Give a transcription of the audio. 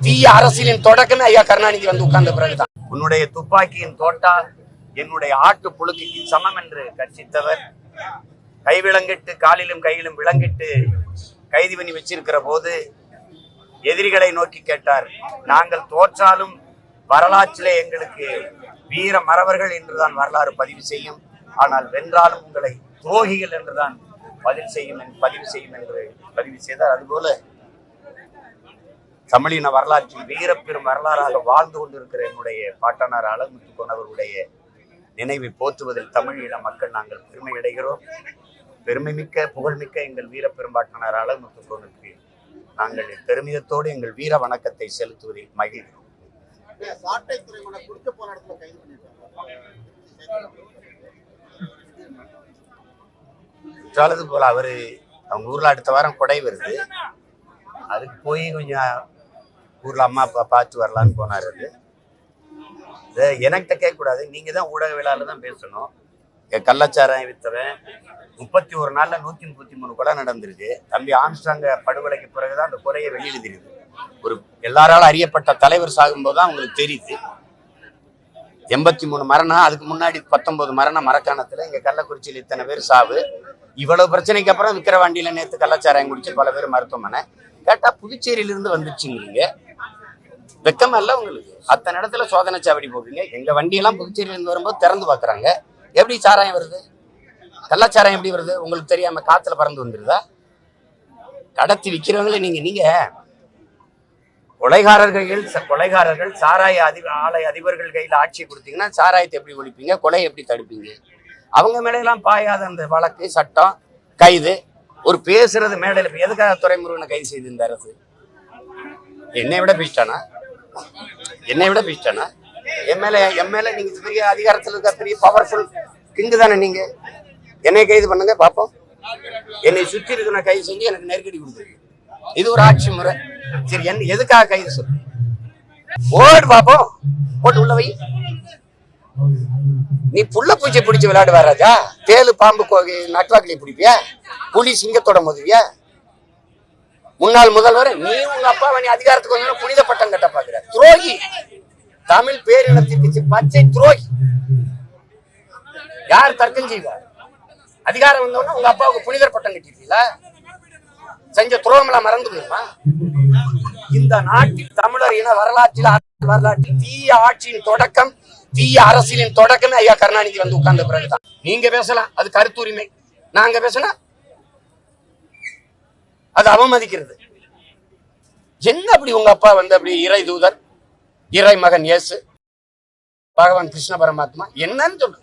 தீய அரசியலின் தொடக்கமே ஐயா கருணாநிதி வந்து உட்கார்ந்த பிறகுதான். உன்னுடைய துப்பாக்கியின் தோட்டா என்னுடைய ஆட்டு புழுக்கைக்கு சமம் என்று கர்ச்சித்தவர், கை விலங்கிட்டு காலிலும் கையிலும் விலங்கிட்டு கைது பண்ணி வச்சிருக்கிற போது எதிரிகளை நோக்கி கேட்டார், நாங்கள் தோற்றாலும் வரலாற்றிலே எங்களுக்கு வீர மறவர்கள் என்றுதான் வரலாறு பதிவு செய்யும், ஆனால் வென்றாலும் உங்களை துரோகிகள் என்றுதான் பதிவு செய்யும் என்று பதிவு செய்தார். அதுபோல தமிழின வரலாற்றில் வீரப்பெரும் வரலாறாக வாழ்ந்து கொண்டிருக்கிற என்னுடைய பாட்டனார் அழகுமுத்துக்கோன் அவர்களுடைய நினைவை போற்றுவதில் தமிழீழ மக்கள் நாங்கள் பெருமை அடைகிறோம். பெருமைமிக்க புகழ்மிக்க எங்கள் வீரப்பெரும்பாட்டனார் அழகுமுத்துக்கோனுக்கு நாங்கள் பெருமிதத்தோடு எங்கள் வீர வணக்கத்தை செலுத்துவதில் மகிழ்கிறோம். போல அவரு அவங்க ஊர்ல அடுத்த வாரம் கொடை வருது, அதுக்கு போய் கொஞ்சம் ஊர்ல அம்மா அப்பா பார்த்து வரலான்னு போனாரு. எனக்கிட்ட கேட்கக்கூடாது, நீங்க தான் ஊடகவியலாளர் தான் பேசணும். கள்ளச்சாராயம் வித்தவன் 31 நாள்ல 133 கொலை நடந்திருக்கு. தம்பி ஆம்ஸ்ட்ராங் படுகொலைக்கு பிறகுதான் அந்த கொலையை வெளியிடுகிறது. ஒரு எல்லாராலும் அறியப்பட்ட தலைவர் சாகும்போது தான் உங்களுக்கு தெரியுது. 83 மரணம், அதுக்கு முன்னாடி 19 மரணம் மரக்காணத்துல. இங்க கள்ளக்குறிச்சியில் இத்தனை பேர் சாவு. இவ்வளவு பிரச்சனைக்கு அப்புறம் விக்கிரவாண்டியில நேற்று கள்ளச்சாராயம் குடிச்சு பல பேர் மருத்துவமனை. கேட்டா புதுச்சேரியிலிருந்து வந்துருச்சுங்கிறீங்க. வெக்கம் அல்ல உங்களுக்கு? அத்தனை இடத்துல சோதனை சாவடி போடுறீங்க. எங்க வண்டியெல்லாம் புதுச்சேரியிலிருந்து வரும்போது திறந்து பாக்குறாங்க. எப்படி சாராயம் வருது? கள்ளச்சாராயம் எப்படி வருது? உங்களுக்கு தெரியாம காத்துல பறந்து வந்துருதா? கடத்தி விற்கிறவங்களே நீங்க கொலைகாரர்கள் சாராய ஆலை அதிபர்கள் கையில ஆட்சி கொடுத்தீங்கன்னா சாராயத்தை எப்படி ஒழிப்பீங்க? கொலையை எப்படி தடுப்பீங்க? அவங்க மேலாம் பாயாத அந்த வழக்கு சட்டம் கைது ஒரு பேசுறது மேடையில் எதுக்காக துரைமுருகனை கைது செய்து இந்த அரசு? என்னை விட பேசிட்டானா? என் மேல நீங்க பெரிய அதிகாரத்தில் இருக்க பெரிய பவர்ஃபுல் கிங்கு தானே நீங்க. என்னை கைது பண்ணுங்க பாப்போம். என்னை சுற்றி இருக்கிற கைது செஞ்சு எனக்கு நெருக்கடி கொடுத்துருக்கு. இது ஒரு ஆட்சி முறை. சரி, என்ன எதுக்காக கைது சொல்லு? போடு பாப்போம், போட்டு உள்ள வை. நீ புள்ள பூச்சி பிடிச்சி விளையாடுவா ராஜா? தேலு பாம்பு நட்வாக்கிலே பிடிப்பியா? புலி சிங்கத்தோட மோதுவியா? முன்னாள் முதல்வர் நீ உங்க அப்பா நீ அதிகாரத்துக்கு வந்து புனித பட்டம் கட்ட பாக்குற துரோகி. தமிழ் பேரினத்திற்கு பச்சை துரோகி. யார் தர்க்கம் செய்வார்? அதிகாரம் வந்தோன்னா உங்க அப்பாவுக்கு புனிதர் பட்டம் கட்டிருக்கீங்களா? செஞ்ச துரோகம் எல்லாம் மறந்து போயிருமா? இந்த நாட்டில் தமிழர் இன வரலாற்றில் தீய ஆட்சியின் தொடக்கம், தீய அரசியலின் தொடக்கமே ஐயா கருணாநிதி வந்து உட்கார்ந்த பிறகுதான். நீங்க பேசலாம், அது கருத்துரிமை. நாங்க பேசினா அது அவமதிக்கிறது. என்ன அப்படி உங்க அப்பா வந்து அப்படி இறை தூதர், இறை மகன் இயேசு, பகவான் கிருஷ்ண பரமாத்மா என்னன்னு சொல்லு.